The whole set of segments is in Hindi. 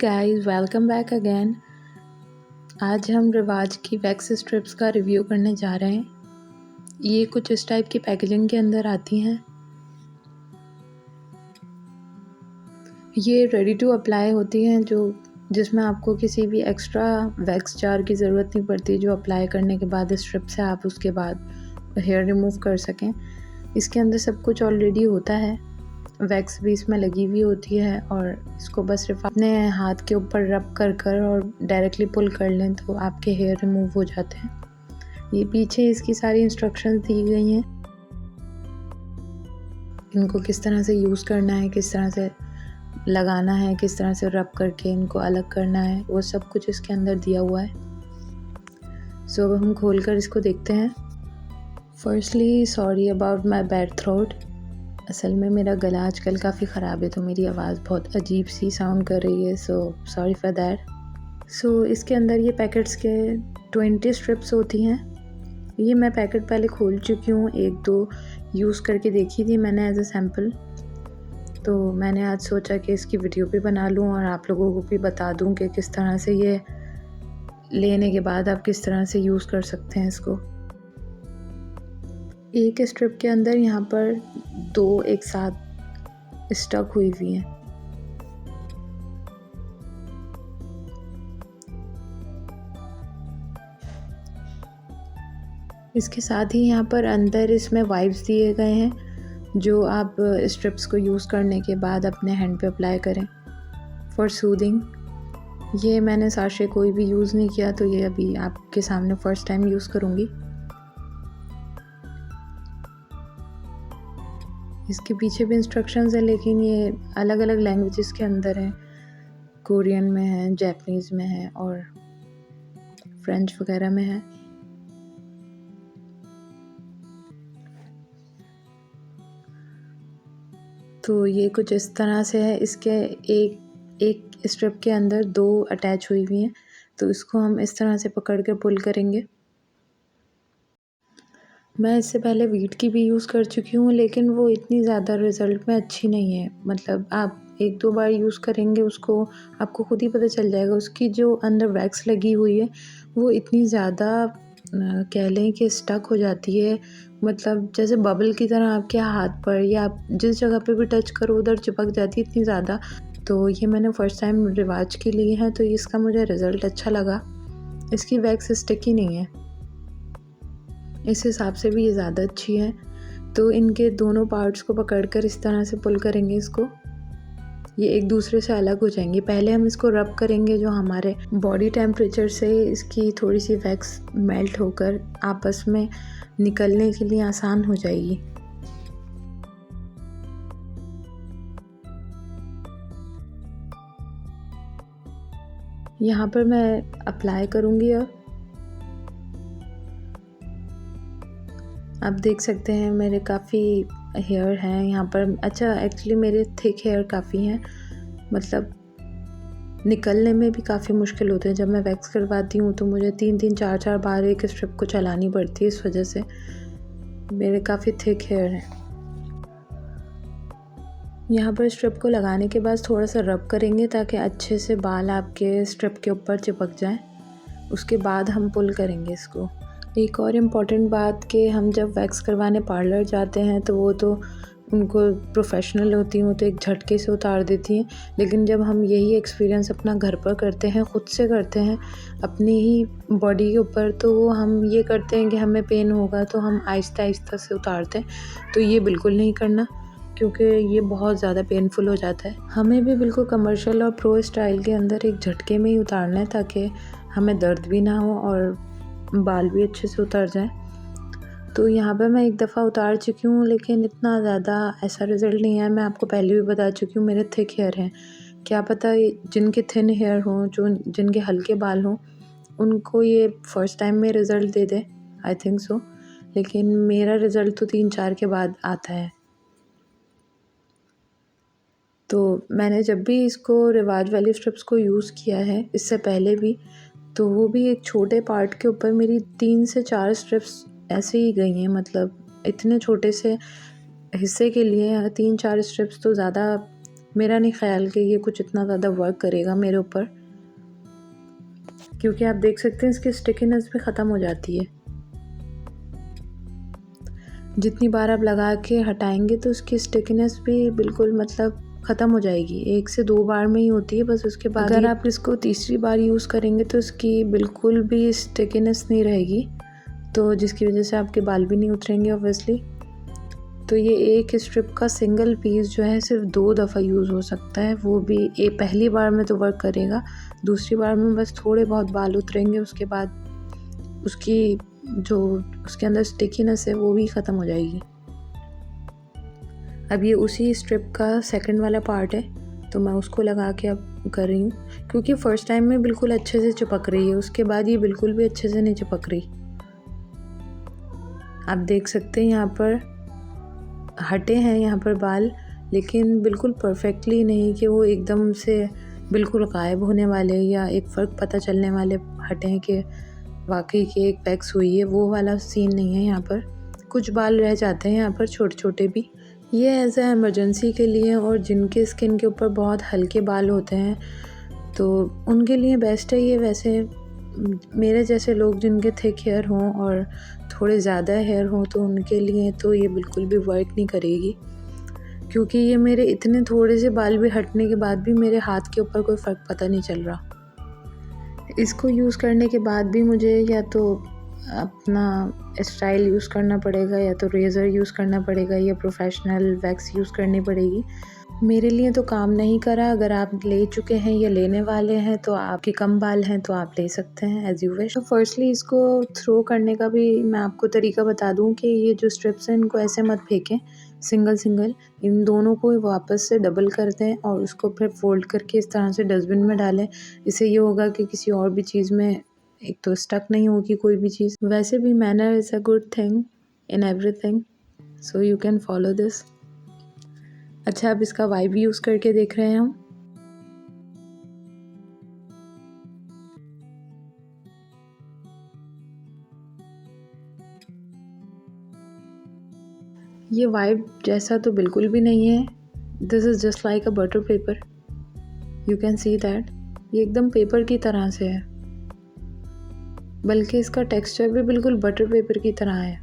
Guys, welcome back again. आज हम रिवाज की वैक्स स्ट्रिप्स का रिव्यू करने जा रहे हैं। ये कुछ इस टाइप की पैकेजिंग के अंदर आती हैं। ये रेडी टू अप्लाई होती हैं जिसमें आपको किसी भी एक्स्ट्रा वैक्स जार की ज़रूरत नहीं पड़ती, जो अप्लाई करने के बाद स्ट्रिप से आप उसके बाद हेयर रिमूव कर सकें। इसके अंदर सब कुछ ऑलरेडी होता है, वैक्स भी इसमें लगी हुई होती है और इसको बस सिर्फ अपने हाथ के ऊपर रब कर और डायरेक्टली पुल कर लें तो आपके हेयर रिमूव हो जाते हैं। ये पीछे इसकी सारी इंस्ट्रक्शंस दी गई हैं, इनको किस तरह से यूज़ करना है, किस तरह से लगाना है, किस तरह से रब करके इनको अलग करना है, वो सब कुछ इसके अंदर दिया हुआ है। सो अब हम खोल कर इसको देखते हैं। Firstly sorry about my bad throat. असल में मेरा गला आजकल काफ़ी ख़राब है तो मेरी आवाज़ बहुत अजीब सी साउंड कर रही है, सो सॉरी फॉर दैट। सो इसके अंदर ये पैकेट्स के 20 स्ट्रिप्स होती हैं। ये मैं पैकेट पहले खोल चुकी हूँ, 1-2 यूज़ करके देखी थी मैंने एज ए सैम्पल। तो मैंने आज सोचा कि इसकी वीडियो भी बना लूँ और आप लोगों को भी बता दूँ कि किस तरह से ये लेने के बाद आप किस तरह से यूज़ कर सकते हैं इसको। एक स्ट्रिप के अंदर यहाँ पर 2 एक साथ स्टक हुई हुई हैं। इसके साथ ही यहाँ पर अंदर इसमें वाइप्स दिए गए हैं, जो आप स्ट्रिप्स को यूज़ करने के बाद अपने हैंड पे अप्लाई करें फॉर सूदिंग। ये मैंने साशे कोई भी यूज़ नहीं किया, तो ये अभी आपके सामने फ़र्स्ट टाइम यूज़ करूँगी। इसके पीछे भी इंस्ट्रक्शंस हैं, लेकिन ये अलग अलग लैंग्वेजेस के अंदर हैं। कोरियन में है, जापानीज़ में है और फ्रेंच वगैरह में है। तो ये कुछ इस तरह से है। इसके एक स्ट्रिप के अंदर 2 अटैच हुई हुई हैं, तो इसको हम इस तरह से पकड़ कर पुल करेंगे। मैं इससे पहले वीट की भी यूज़ कर चुकी हूँ, लेकिन वो इतनी ज़्यादा रिज़ल्ट में अच्छी नहीं है। मतलब आप 1-2 बार यूज़ करेंगे उसको, आपको खुद ही पता चल जाएगा। उसकी जो अंदर वैक्स लगी हुई है वो इतनी ज़्यादा कह लें कि स्टक हो जाती है, मतलब जैसे बबल की तरह आपके हाथ पर या आप जिस जगह पे भी टच करो उधर चिपक जाती है इतनी ज़्यादा। तो ये मैंने फ़र्स्ट टाइम रिवाज के लिए है, तो इसका मुझे रिज़ल्ट अच्छा लगा। इसकी वैक्स स्टिकी नहीं है, इस हिसाब से भी ये ज़्यादा अच्छी है। तो इनके दोनों पार्ट्स को पकड़कर इस तरह से पुल करेंगे इसको, ये एक दूसरे से अलग हो जाएंगे। पहले हम इसको रब करेंगे, जो हमारे बॉडी टेम्परेचर से इसकी थोड़ी सी वैक्स मेल्ट होकर आपस में निकलने के लिए आसान हो जाएगी। यहाँ पर मैं अप्लाई करूँगी। अब आप देख सकते हैं मेरे काफ़ी हेयर हैं यहाँ पर। अच्छा, एक्चुअली मेरे थिक हेयर काफ़ी हैं, मतलब निकलने में भी काफ़ी मुश्किल होते हैं। जब मैं वैक्स करवाती हूँ तो मुझे 3-3 4-4 बार एक स्ट्रिप को चलानी पड़ती है, इस वजह से मेरे काफ़ी थिक हेयर हैं। यहाँ पर स्ट्रिप को लगाने के बाद थोड़ा सा रब करेंगे ताकि अच्छे से बाल आपके स्ट्रिप के ऊपर चिपक जाएं। उसके बाद हम पुल करेंगे इसको। एक और इम्पॉर्टेंट बात कि हम जब वैक्स करवाने पार्लर जाते हैं तो वो तो उनको प्रोफेशनल होती हैं, वो तो एक झटके से उतार देती हैं। लेकिन जब हम यही एक्सपीरियंस अपना घर पर करते हैं, ख़ुद से करते हैं अपनी ही बॉडी के ऊपर, तो हम ये करते हैं कि हमें पेन होगा तो हम आहिस्ता आहिस्ता से उतारते हैं। तो ये बिल्कुल नहीं करना, क्योंकि ये बहुत ज़्यादा पेनफुल हो जाता है। हमें भी बिल्कुल कमर्शियल और प्रो स्टाइल के अंदर एक झटके में ही उतारना है, ताकि हमें दर्द भी ना हो और बाल भी अच्छे से उतर जाएं। तो यहाँ पर मैं एक दफ़ा उतार चुकी हूँ, लेकिन इतना ज़्यादा ऐसा रिज़ल्ट नहीं है। मैं आपको पहले भी बता चुकी हूँ मेरे थिक हेयर हैं, क्या पता जिनके थिन हेयर हों, जिनके हल्के बाल हों, उनको ये फ़र्स्ट टाइम में result they they, I think so. लेकिन मेरा रिज़ल्ट तो 3-4 के बाद आता है। तो मैंने जब भी इसको रिवाज वाली स्ट्रिप्स को यूज़ किया है इससे पहले भी, तो वो भी एक छोटे पार्ट के ऊपर मेरी 3 से 4 स्ट्रिप्स ऐसे ही गई हैं। मतलब इतने छोटे से हिस्से के लिए 3-4 स्ट्रिप्स तो ज़्यादा मेरा नहीं ख्याल कि ये कुछ इतना ज़्यादा वर्क करेगा मेरे ऊपर, क्योंकि आप देख सकते हैं इसकी स्टिकीनेस भी ख़त्म हो जाती है। जितनी बार आप लगा के हटाएंगे तो उसकी स्टिकीनेस भी बिल्कुल मतलब ख़त्म हो जाएगी। 1 से 2 बार में ही होती है बस, उसके बाद अगर आप इसको तीसरी बार यूज़ करेंगे तो इसकी बिल्कुल भी स्टिकीनेस नहीं रहेगी, तो जिसकी वजह से आपके बाल भी नहीं उतरेंगे ऑब्वियसली। तो ये एक स्ट्रिप का सिंगल पीस जो है सिर्फ 2 दफ़ा यूज़ हो सकता है, वो भी पहली बार में तो वर्क करेगा, दूसरी बार में बस थोड़े बहुत बाल उतरेंगे, उसके बाद उसकी जो उसके अंदर स्टिकीनेस है वो भी ख़त्म हो जाएगी। अब ये उसी स्ट्रिप का सेकंड वाला पार्ट है, तो मैं उसको लगा के अब कर रही हूँ, क्योंकि फ़र्स्ट टाइम में बिल्कुल अच्छे से चिपक रही है, उसके बाद ये बिल्कुल भी अच्छे से नहीं चिपक रही। आप देख सकते हैं यहाँ पर हटे हैं यहाँ पर बाल, लेकिन बिल्कुल परफेक्टली नहीं कि वो एकदम से बिल्कुल गायब होने वाले या एक फ़र्क पता चलने वाले हटे हैं कि वाकई की एक वैक्स हुई है, वो वाला सीन नहीं है यहाँ पर। कुछ बाल रह जाते हैं यहाँ पर छोटे छोटे भी, ये एज ए एमरजेंसी के लिए, और जिनके स्किन के ऊपर बहुत हल्के बाल होते हैं तो उनके लिए बेस्ट है ये। वैसे मेरे जैसे लोग जिनके थिक हेयर हों और थोड़े ज़्यादा हेयर हों तो उनके लिए तो ये बिल्कुल भी वर्क नहीं करेगी, क्योंकि ये मेरे इतने थोड़े से बाल भी हटने के बाद भी मेरे हाथ के ऊपर कोई फ़र्क पता नहीं चल रहा। इसको यूज़ करने के बाद भी मुझे या तो अपना स्टाइल यूज़ करना पड़ेगा, या तो रेज़र यूज़ करना पड़ेगा, या प्रोफेशनल वैक्स यूज़ करनी पड़ेगी। मेरे लिए तो काम नहीं करा। अगर आप ले चुके हैं या लेने वाले हैं तो आपके कम बाल हैं तो आप ले सकते हैं एज़ यू विश। तो फर्स्टली इसको थ्रो करने का भी मैं आपको तरीका बता दूं कि ये जो स्ट्रिप्स हैं इनको ऐसे मत फेंकें सिंगल सिंगल, इन दोनों को वापस से डबल कर दें और उसको फिर फोल्ड करके इस तरह से डस्टबिन में डालें। इससे ये होगा कि किसी और भी चीज़ में एक तो स्टक नहीं होगी कोई भी चीज़। वैसे भी manner is a good thing in everything, so you can follow this. अच्छा, अब इसका वाइब यूज़ करके देख रहे हैं हम। ये वाइब जैसा तो बिल्कुल भी नहीं है। This is just like a butter paper, you can see that. ये एकदम पेपर की तरह से है, बल्कि इसका टेक्सचर भी बिल्कुल बटर पेपर की तरह है।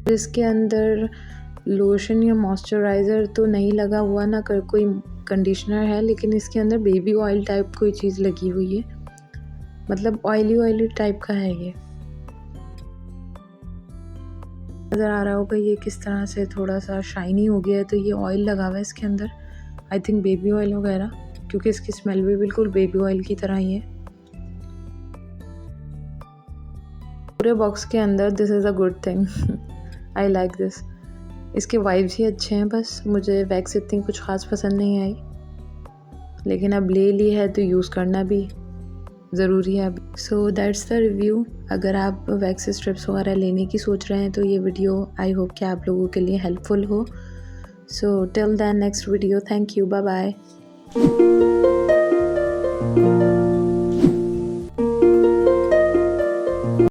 इसके अंदर लोशन या मॉइस्चराइज़र तो नहीं लगा हुआ, ना कोई कंडीशनर है, लेकिन इसके अंदर बेबी ऑयल टाइप कोई चीज़ लगी हुई है, मतलब ऑयली टाइप का है। ये नज़र आ रहा होगा ये किस तरह से थोड़ा सा शाइनी हो गया है, तो ये ऑयल लगा हुआ है इसके अंदर, आई थिंक बेबी ऑयल वगैरह, क्योंकि इसकी स्मेल भी बिल्कुल बेबी ऑयल की तरह ही है। पूरे बॉक्स के अंदर this is a good thing, I like this. इसके वाइब्स ही अच्छे हैं, बस मुझे वैक्स इतनी कुछ ख़ास पसंद नहीं आई, लेकिन अब ले ली है तो यूज़ करना भी ज़रूरी है अब। So that's the review. अगर आप वैक्स स्ट्रिप्स वगैरह लेने की सोच रहे हैं तो ये वीडियो आई होप कि आप लोगों के लिए हेल्पफुल हो। So till then next video, thank you, bye bye.